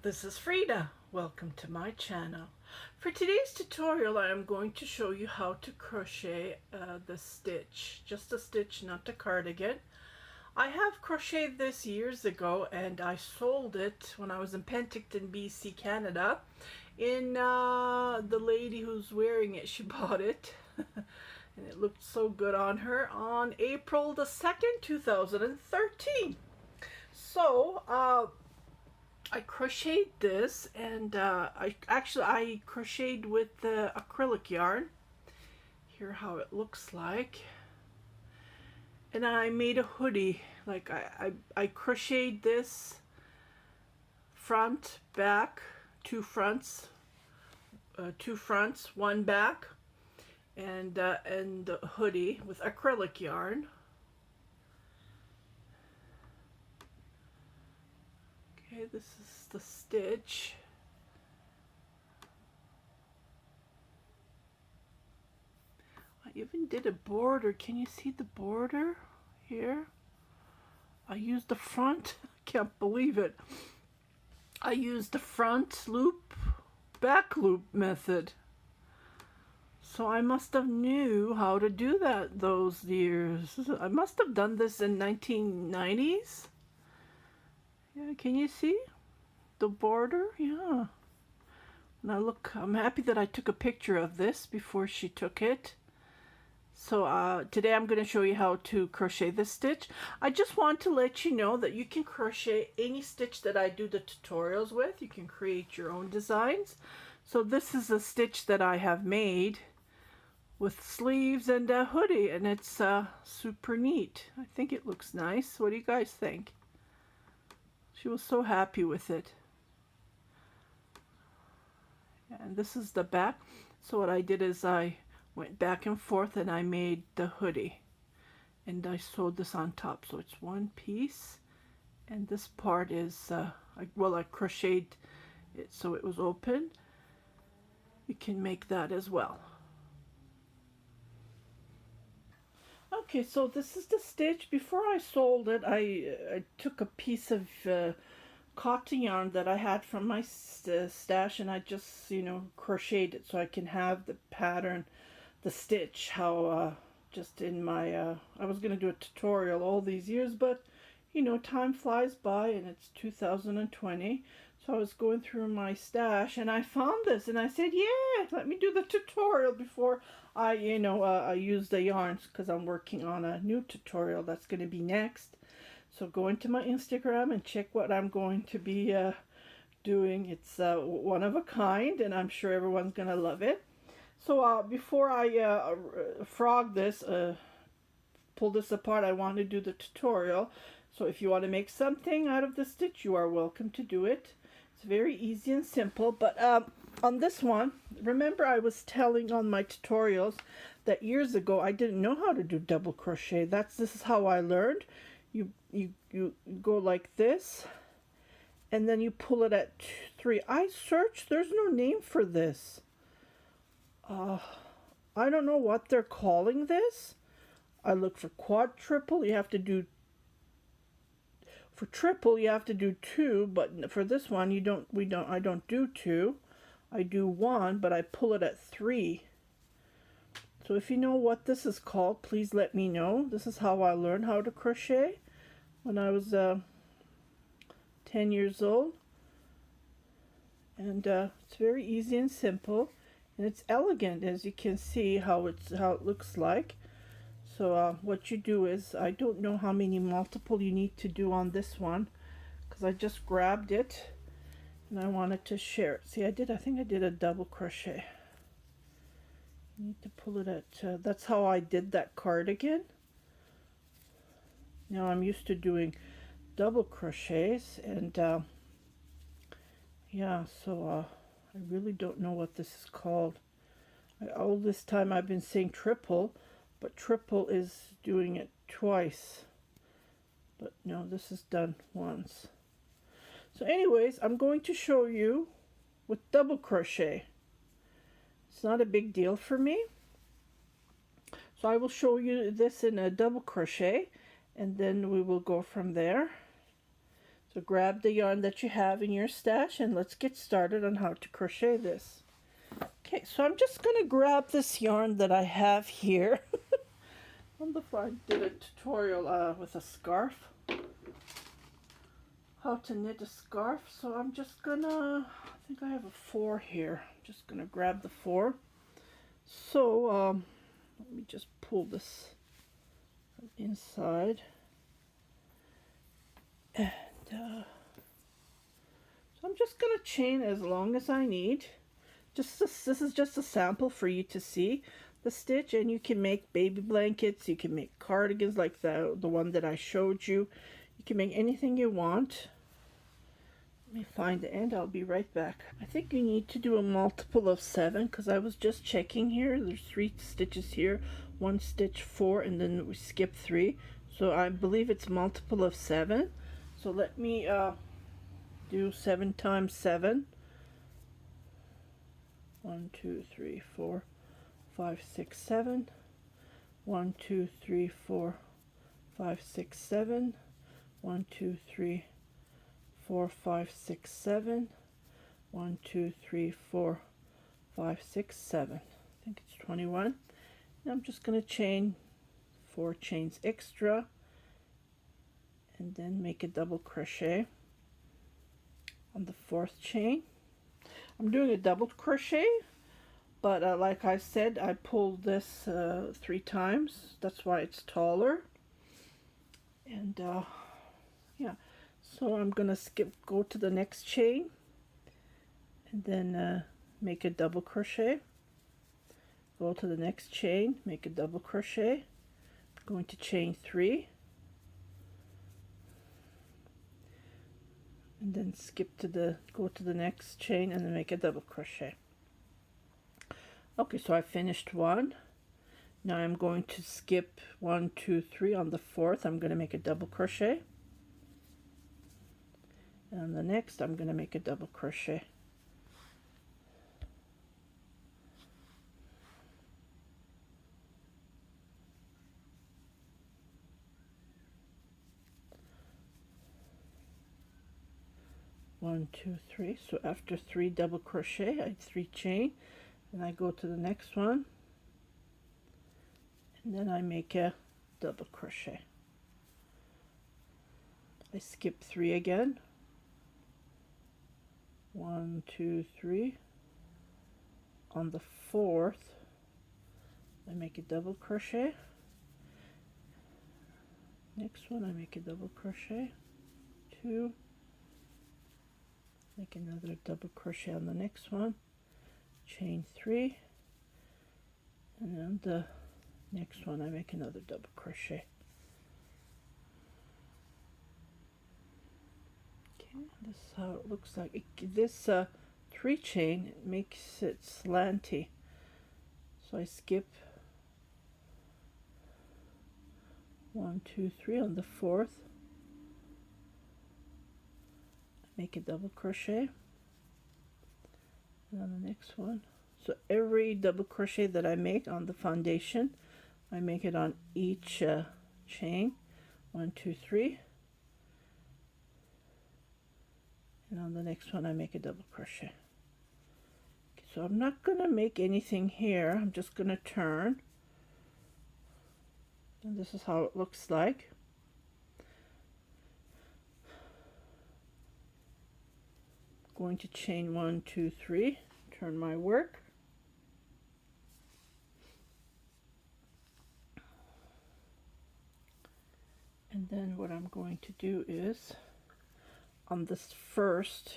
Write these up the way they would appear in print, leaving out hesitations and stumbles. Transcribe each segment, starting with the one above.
This is Frida. Welcome to my channel. For today's tutorial I am going to show you how to crochet the stitch. Just a stitch, not the cardigan. I have crocheted this years ago and I sold it when I was in Penticton, BC, Canada. The lady who's wearing it, she bought it. And it looked so good on her on April the 2nd, 2013. So, I crocheted this, and I crocheted with the acrylic yarn. Here how it looks like. And I made a hoodie. Like I crocheted this front, back, two fronts, one back, and the hoodie with acrylic yarn. Okay, this is the stitch. I even did a border. Can you see the border here? I used the front. Can't believe it. I used the front loop, back loop method. So I must have knew how to do that those years. I must have done this in 1990s. Yeah, can you see the border? Yeah. Now look, I'm happy that I took a picture of this before she took it. So today I'm going to show you how to crochet this stitch. I just want to let you know that you can crochet any stitch that I do the tutorials with. You can create your own designs. So this is a stitch that I have made with sleeves and a hoodie, and it's super neat. I think it looks nice. What do you guys think? She was so happy with it. And this is the back. So what I did is I went back and forth and I made the hoodie. And I sewed this on top. So it's one piece. And this part is, I crocheted it so it was open. You can make that as well. Okay, so this is the stitch. Before I sold it, I took a piece of cotton yarn that I had from my stash, and I just, crocheted it so I can have the pattern, the stitch, how just in my, I was going to do a tutorial all these years, but, time flies by and it's 2020. So I was going through my stash and I found this and I said, yeah, let me do the tutorial before I use the yarns, because I'm working on a new tutorial that's going to be next. So go into my Instagram and check what I'm going to be doing. It's one of a kind and I'm sure everyone's going to love it. So before I frog this, pull this apart, I want to do the tutorial. So if you want to make something out of the stitch, you are welcome to do it. It's very easy and simple, but on this one, remember I was telling on my tutorials that years ago I didn't know how to do double crochet. This is how I learned. You go like this, and then you pull it at 3. I searched. There's no name for this. I don't know what they're calling this. I look for quadruple. You have to do. For triple, you have to do 2, but for this one, I don't do 2. I do 1, but I pull it at 3. So if you know what this is called, please let me know. This is how I learned how to crochet when I was 10 years old. And it's very easy and simple, and it's elegant, as you can see how it looks like. So what you do is, I don't know how many multiple you need to do on this one, because I just grabbed it and I wanted to share it. See, I think I did a double crochet. You need to pull it at, that's how I did that cardigan. Now I'm used to doing double crochets, and yeah, so I really don't know what this is called. All this time I've been saying triple, but triple is doing it twice. But no, this is done once. So anyways, I'm going to show you with double crochet. It's not a big deal for me. So I will show you this in a double crochet, and then we will go from there. So grab the yarn that you have in your stash and let's get started on how to crochet this. Okay, so I'm just going to grab this yarn that I have here. I did a tutorial with a scarf. How to knit a scarf. So I'm just gonna, I think I have a 4 here. I'm just gonna grab the 4. So let me just pull this from inside. And so I'm just gonna chain as long as I need. This is just a sample for you to see the stitch, and you can make baby blankets, you can make cardigans like the one that I showed you. You can make anything you want. Let me find the end. I'll be right back. I think you need to do a multiple of 7 because I was just checking here. There's 3 stitches here, 1 stitch 4, and then we skip 3. So I believe it's multiple of 7. So let me do 7 times 7. 1, 2, 3, 4, 5, 6, 7. 1, 2, 3, 4, 5, 6, 7. 1, 2, 3, 4, 5, 6, 7. 1, 2, 3, 4, 5, 6, 7. I think it's 21. And I'm just going to chain 4 chains extra and then make a double crochet on the 4th chain. I'm doing a double crochet, but like I said, I pulled this 3 times. That's why it's taller. And yeah. So I'm gonna go to the next chain and then make a double crochet, go to the next chain, make a double crochet, I'm going to chain 3 and then go to the next chain and then make a double crochet. Okay, so I finished 1. Now I'm going to skip 1, 2, 3 on the 4th. I'm going to make a double crochet. And on the next, I'm going to make a double crochet. One, 2, 3. So after 3 double crochet, I 3 chain, and I go to the next one, and then I make a double crochet. I skip 3 again. 1, 2, 3. On the 4th, I make a double crochet. Next one, I make a double crochet. 2. Make another double crochet on the next one. Chain 3. And then the next one, I make another double crochet. This is how it looks like. This 3 chain makes it slanty. So I skip 1, 2, 3 on the 4th. Make a double crochet. And on the next one. So every double crochet that I make on the foundation, I make it on each chain. 1, 2, 3. And on the next one I make a double crochet. Okay, so I'm not going to make anything here. I'm just going to turn. And this is how it looks like. Going to chain 1, 2, 3, turn my work. And then what I'm going to do is on this first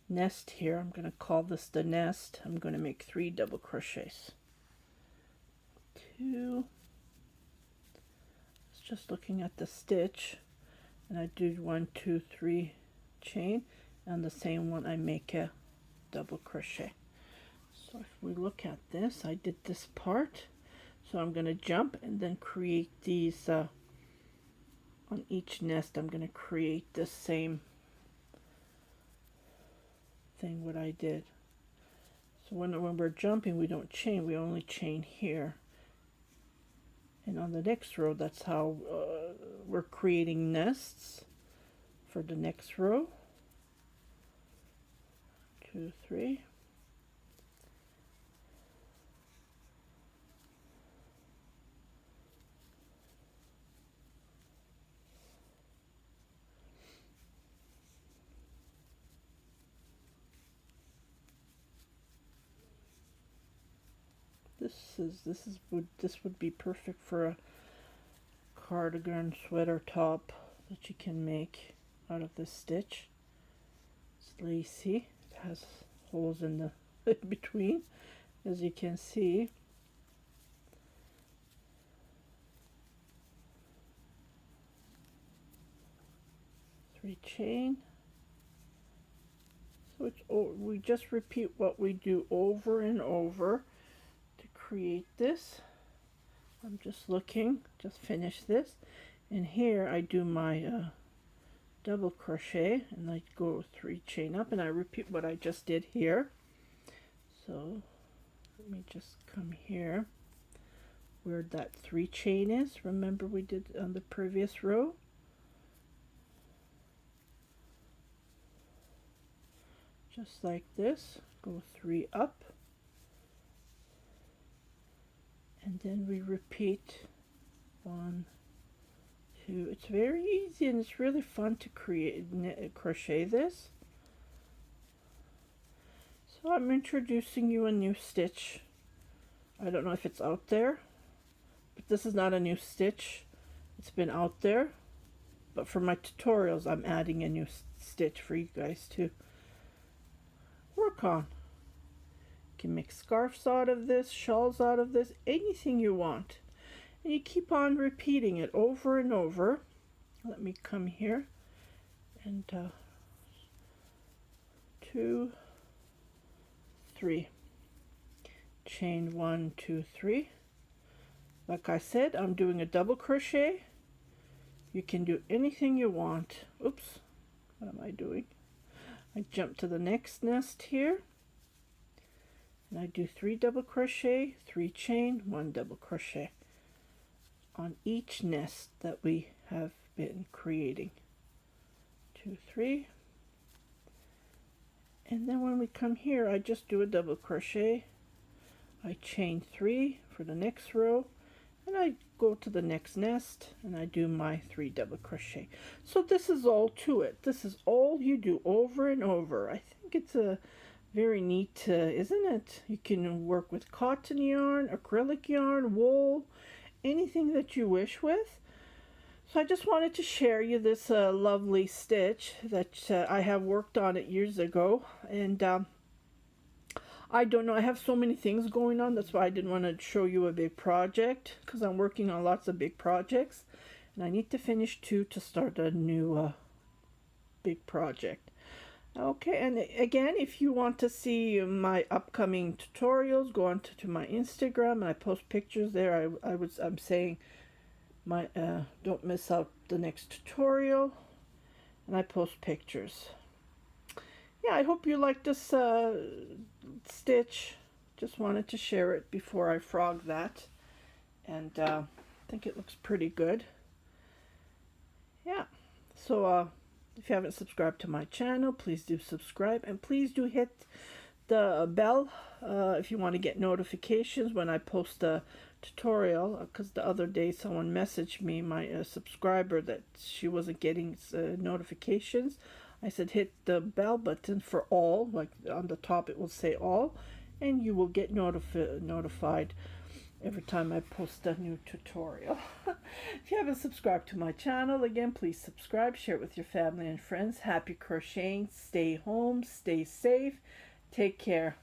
nest here, I'm going to call this the nest. I'm going to make 3 double crochets. 2. It's just looking at the stitch, and I do 1, 2, 3 chain, and the same one I make a double crochet. So if we look at this, I did this part, so I'm going to jump and then create these on each nest. I'm going to create the same thing what I did. So when we're jumping, we don't chain, we only chain here. And on the next row, that's how we're creating nests for the next row. 2, 3. This would be perfect for a cardigan sweater top that you can make out of this stitch. It's lacy. It has holes in the in between, as you can see. Three chain. So we just repeat what we do over and over to create this. I'm just looking, just finish this, and here I do my double crochet, and I go 3 chain up, and I repeat what I just did here. So let me just come here where that 3 chain is. Remember we did on the previous row. Just like this, go 3 up, and then we repeat 1, 2. It's very easy, and it's really fun to crochet this. So I'm introducing you a new stitch. I don't know if it's out there, but this is not a new stitch. It's been out there, but for my tutorials I'm adding a new stitch for you guys to work on. You can make scarves out of this, shawls out of this, anything you want. And you keep on repeating it over and over. Let me come here and 2, 3. Chain 1, 2, 3. Like I said, I'm doing a double crochet. You can do anything you want. Oops, what am I doing? I jump to the next nest here, and I do 3 double crochet, 3 chain, 1 double crochet on each nest that we have been creating. 2, 3. And then when we come here, I just do a double crochet. I chain 3 for the next row, and I go to the next nest and I do my 3 double crochet. So this is all to it. This is all you do over and over. I think it's a very neat, isn't it? You can work with cotton yarn, acrylic yarn, wool, anything that you wish with. So I just wanted to share you this lovely stitch that I have worked on it years ago, and I don't know, I have so many things going on. That's why I didn't want to show you a big project, because I'm working on lots of big projects, and I need to finish 2 to start a new big project. Okay, and again, if you want to see my upcoming tutorials, go on to my Instagram, and I post pictures there. I'm saying my don't miss out the next tutorial, and I post pictures. Yeah, I hope you like this stitch. Just wanted to share it before I frog that, and I think it looks pretty good. Yeah, so if you haven't subscribed to my channel, please do subscribe, and please do hit the bell if you want to get notifications when I post a tutorial, because the other day someone messaged me, my subscriber, that she wasn't getting notifications. I said hit the bell button for all, like on the top it will say all, and you will get notified every time I post a new tutorial. If you haven't subscribed to my channel, again, please subscribe, share it with your family and friends. Happy crocheting, stay home, stay safe, take care.